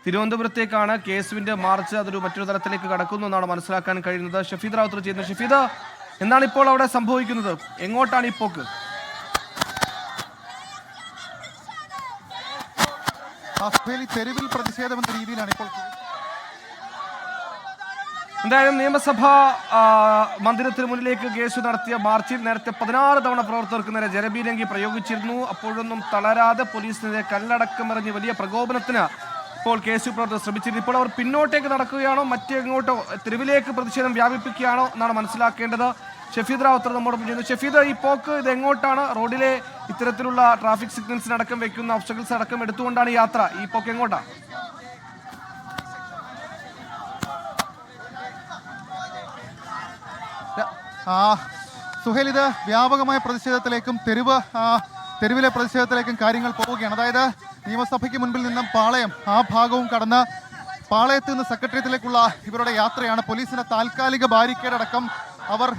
തിരുവനന്തപുരത്തേക്കാണ് കേസുവിന്റെ March. അതൊരു മറ്റൊരു തലത്തിലേക്ക് കടക്കുന്നു എന്നാണ് മനസ്സിലാക്കാൻ കഴിയുന്നത്. ഷഫീദ് റാവുത്തർ ചെയ്യുന്നത്. ഷഫീദ്, എന്താണ് ഇപ്പോൾ അവിടെ സംഭവിക്കുന്നത്? എങ്ങോട്ടാണ് ഈ പോക്ക്? തെരുവിൽ പ്രതിഷേധം എന്ന രീതിയിലാണ് ഇപ്പോൾ. എന്തായാലും നിയമസഭാ മന്ദിരത്തിന് മുന്നിലേക്ക് കേസ് നടത്തിയ മാർച്ചിൽ നേരത്തെ 16 തവണ പ്രവർത്തകർക്ക് നേരെ ജലപീരങ്കി പ്രയോഗിച്ചിരുന്നു. അപ്പോഴൊന്നും തളരാതെ പോലീസിനെതിരെ കല്ലടക്കമെറിഞ്ഞ് വലിയ പ്രകോപനത്തിന് ഇപ്പോൾ കേസ് പ്രവർത്തകർ ശ്രമിച്ചിരുന്നു. ഇപ്പോൾ അവർ പിന്നോട്ടേക്ക് നടക്കുകയാണോ മറ്റെങ്ങോട്ടോ തെരുവിലേക്ക് പ്രതിഷേധം വ്യാപിപ്പിക്കുകയാണോ എന്നാണ് മനസ്സിലാക്കേണ്ടത്. ഷഫീദ് റാവുത്തർ നമ്മോടൊപ്പം ചെയ്യുന്നു. ഷഫീദ്, ഈ പോക്ക് ഇത് എങ്ങോട്ടാണ്? റോഡിലെ ഇത്തരത്തിലുള്ള ട്രാഫിക് സിഗ്നൽസിനടക്കം വെക്കുന്ന ഒബ്സ്റ്റക്കിൾസ് അടക്കം എടുത്തുകൊണ്ടാണ് യാത്ര. ഈ പോക്ക് എങ്ങോട്ടാണ്? സുഹേൽ, ഇത് വ്യാപകമായ പ്രതിഷേധത്തിലേക്കും തെരുവിലെ പ്രതിഷേധത്തിലേക്കും കാര്യങ്ങൾ പോവുകയാണ്. അതായത് നിയമസഭയ്ക്ക് മുൻപിൽ നിന്നും പാളയം ആ ഭാഗവും കടന്ന് പാളയത്ത് നിന്ന് സെക്രട്ടേറിയറ്റിലേക്കുള്ള ഇവരുടെ യാത്രയാണ്. പോലീസിന്റെ താൽക്കാലിക ബാരിക്കേഡ് അടക്കം അവർ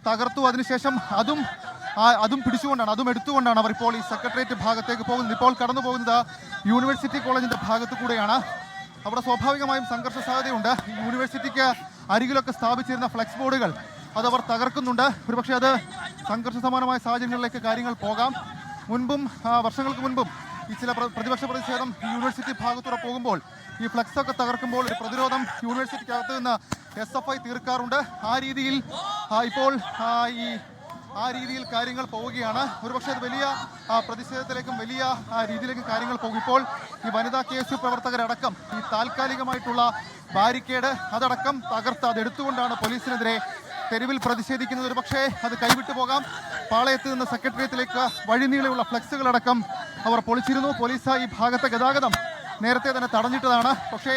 തകർത്തു. അതിനുശേഷം അതും പിടിച്ചുകൊണ്ടാണ്, അതും എടുത്തുകൊണ്ടാണ് അവർ ഇപ്പോൾ ഈ സെക്രട്ടേറിയറ്റ് ഭാഗത്തേക്ക് പോകുന്നത്. ഇപ്പോൾ കടന്നു പോകുന്നത് യൂണിവേഴ്സിറ്റി കോളേജിന്റെ ഭാഗത്തു കൂടെയാണ്. അവിടെ സ്വാഭാവികമായും സംഘർഷ സാധ്യതയുണ്ട്. യൂണിവേഴ്സിറ്റിക്ക് അരികിലൊക്കെ സ്ഥാപിച്ചിരുന്ന ഫ്ലെക്സ് ബോർഡുകൾ അതവർ തകർക്കുന്നുണ്ട്. ഒരുപക്ഷെ അത് സംഘർഷ സമാനമായ സാഹചര്യങ്ങളിലേക്ക് കാര്യങ്ങൾ പോകാം. വർഷങ്ങൾക്ക് മുൻപും ഈ ചില പ്രതിപക്ഷ പ്രതിഷേധം യൂണിവേഴ്സിറ്റി ഭാഗത്തൂടെ പോകുമ്പോൾ ഈ ഫ്ലെക്സ് ഒക്കെ തകർക്കുമ്പോൾ ഒരു പ്രതിരോധം യൂണിവേഴ്സിറ്റിക്കകത്ത് നിന്ന് SFI തീർക്കാറുണ്ട്. ആ രീതിയിൽ ഇപ്പോൾ ആ രീതിയിൽ കാര്യങ്ങൾ പോവുകയാണ്. ഒരുപക്ഷെ അത് വലിയ പ്രതിഷേധത്തിലേക്കും വലിയ രീതിയിലേക്കും കാര്യങ്ങൾ പോകും. ഇപ്പോൾ ഈ വനിതാ KSU പ്രവർത്തകരടക്കം ഈ താൽക്കാലികമായിട്ടുള്ള ബാരിക്കേഡ് അതടക്കം തകർത്ത് അതെടുത്തുകൊണ്ടാണ് പോലീസിനെതിരെ തെരുവിൽ പ്രതിഷേധിക്കുന്നത്. ഒരുപക്ഷെ അത് കൈവിട്ടു പോകാം. പാളയത്ത് നിന്ന് സെക്രട്ടേറിയറ്റിലേക്ക് വഴിനീളെയുള്ള ഫ്ലെക്സുകളടക്കം അവർ പൊളിച്ചിരുന്നു. പോലീസ് ഈ ഭാഗത്തെ ഗതാഗതം നേരത്തെ തന്നെ തടഞ്ഞിട്ടതാണ്. പക്ഷേ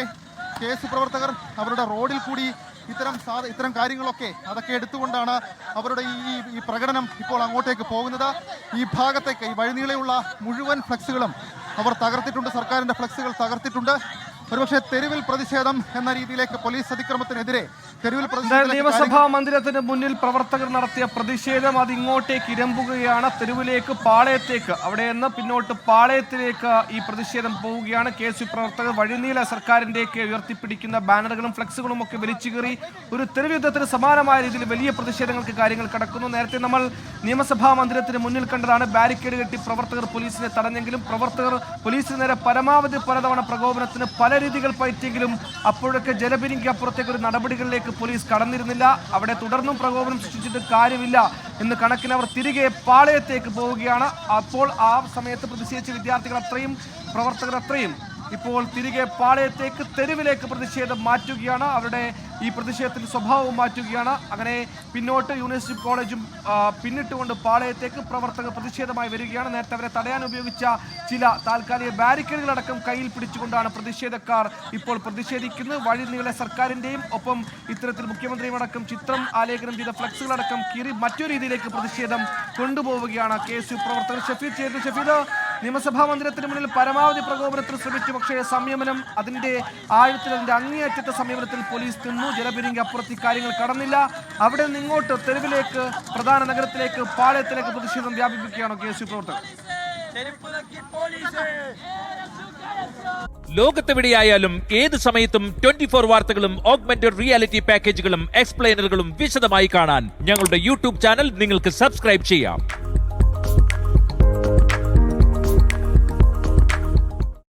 KSU പ്രവർത്തകർ അവരുടെ റോഡിൽ കൂടി ഇത്തരം കാര്യങ്ങളൊക്കെ അതൊക്കെ എടുത്തുകൊണ്ടാണ് അവരുടെ ഈ പ്രകടനം ഇപ്പോൾ അങ്ങോട്ടേക്ക് പോകുന്നത്. ഈ ഭാഗത്തേക്ക് ഈ വഴിനീളെയുള്ള മുഴുവൻ ഫ്ലെക്സുകളും അവർ തകർത്തിട്ടുണ്ട്. സർക്കാരിന്റെ ഫ്ലെക്സുകൾ തകർത്തിട്ടുണ്ട്. ഒരുപക്ഷെ തെരുവിൽ പ്രതിഷേധം എന്ന രീതിയിലേക്ക് പോലീസ് അതിക്രമത്തിനെതിരെ നിയമസഭാ മന്ദിരത്തിന് മുന്നിൽ പ്രവർത്തകർ നടത്തിയ പ്രതിഷേധം അത് ഇങ്ങോട്ടേക്ക് ഇരമ്പുകയാണ്. തെരുവിലേക്ക്, പാളയത്തേക്ക്, അവിടെ നിന്ന് പിന്നോട്ട് പാളയത്തിലേക്ക് ഈ പ്രതിഷേധം പോവുകയാണ്. KSU പ്രവർത്തകർ വഴിനീള സർക്കാരിൻ്റെയൊക്കെ ഉയർത്തിപ്പിടിക്കുന്ന ബാനറുകളും ഫ്ലെക്സുകളും ഒക്കെ വലിച്ചു കയറി ഒരു തെരുവ് യുദ്ധത്തിന് സമാനമായ രീതിയിൽ വലിയ പ്രതിഷേധങ്ങൾക്ക് കാര്യങ്ങൾ കടക്കുന്നു. നേരത്തെ നമ്മൾ നിയമസഭാ മന്ദിരത്തിന് മുന്നിൽ കണ്ടതാണ്. ബാരിക്കേഡ് കെട്ടി പ്രവർത്തകർ പോലീസിനെ തടഞ്ഞെങ്കിലും പ്രവർത്തകർ പോലീസിന് നേരെ പരമാവധി പലതവണ പ്രകോപനത്തിന് പല രീതികൾ പയറ്റിയെങ്കിലും അപ്പോഴൊക്കെ ജലപീരങ്കിക്ക് അപ്പുറത്തേക്ക് ഒരു നടപടികളിലേക്ക് പോലീസ് കടന്നിരുന്നില്ല. അവിടെ തുടർന്നും പ്രകോപനം സൃഷ്ടിച്ചിട്ട് കാര്യമില്ല എന്ന് കണക്കിന് അവർ തിരികെ പാളയത്തേക്ക് പോവുകയാണ്. അപ്പോൾ ആ സമയത്ത് പ്രതിഷേധിച്ച വിദ്യാർത്ഥികൾ അത്രയും, പ്രവർത്തകർ അത്രയും ഇപ്പോൾ തിരികെ പാളയത്തേക്ക്, തെരുവിലേക്ക് പ്രതിഷേധം മാറ്റുകയാണ്. അവരുടെ ഈ പ്രതിഷേധത്തിന്റെ സ്വഭാവവും മാറ്റുകയാണ്. അങ്ങനെ പിന്നോട്ട് യൂണിവേഴ്സിറ്റി കോളേജും പിന്നിട്ടുകൊണ്ട് പാളയത്തേക്ക് പ്രവർത്തകർ പ്രതിഷേധമായി വരികയാണ്. നേരത്തെ അവരെ തടയാൻ ഉപയോഗിച്ച ചില താൽക്കാലിക ബാരിക്കേഡുകളടക്കം കയ്യിൽ പിടിച്ചുകൊണ്ടാണ് പ്രതിഷേധക്കാർ ഇപ്പോൾ പ്രതിഷേധിക്കുന്നത്. വഴിനീളെ സർക്കാരിന്റെയും ഒപ്പം ഇത്തരത്തിൽ മുഖ്യമന്ത്രിയും അടക്കം ചിത്രം ആലേഖനം ചെയ്ത ഫ്ലെക്സുകളടക്കം കീറി മറ്റൊരു രീതിയിലേക്ക് പ്രതിഷേധം കൊണ്ടുപോവുകയാണ് KSU പ്രവർത്തകർ. ഷഫീദ്, നിയമസഭാ മന്ദിരത്തിന് മുന്നിൽ പരമാവധി പ്രകോപനത്തിന് ശ്രമിച്ചു. പക്ഷേ സംയമനം, അതിന്റെ ആഴത്തിൽ, അതിന്റെ അങ്ങേയറ്റത്തെ സംയമനത്തിൽ പോലീസ് നിന്നു. ജലപീരങ്കി അപ്പുറത്ത് കാര്യങ്ങൾ കടന്നില്ല. അവിടെ നിന്ന് ഇങ്ങോട്ട് തെരുവിലേക്ക്, പ്രധാന നഗരത്തിലേക്ക്, പാളയത്തിലേക്ക് പ്രതിഷേധം വ്യാപിപ്പിക്കുകയാണോ KSU പ്രവർത്തകർ? ലോകത്തെവിടെയായാലും ഏത് സമയത്തും 24 വാർത്തകളും ഓഗ്മെന്റഡ് റിയാലിറ്റി പാക്കേജുകളും എക്സ്പ്ലെയിനറുകളും വിശദമായി കാണാൻ ഞങ്ങളുടെ YouTube ചാനൽ നിങ്ങൾക്ക് സബ്സ്ക്രൈബ് ചെയ്യാം.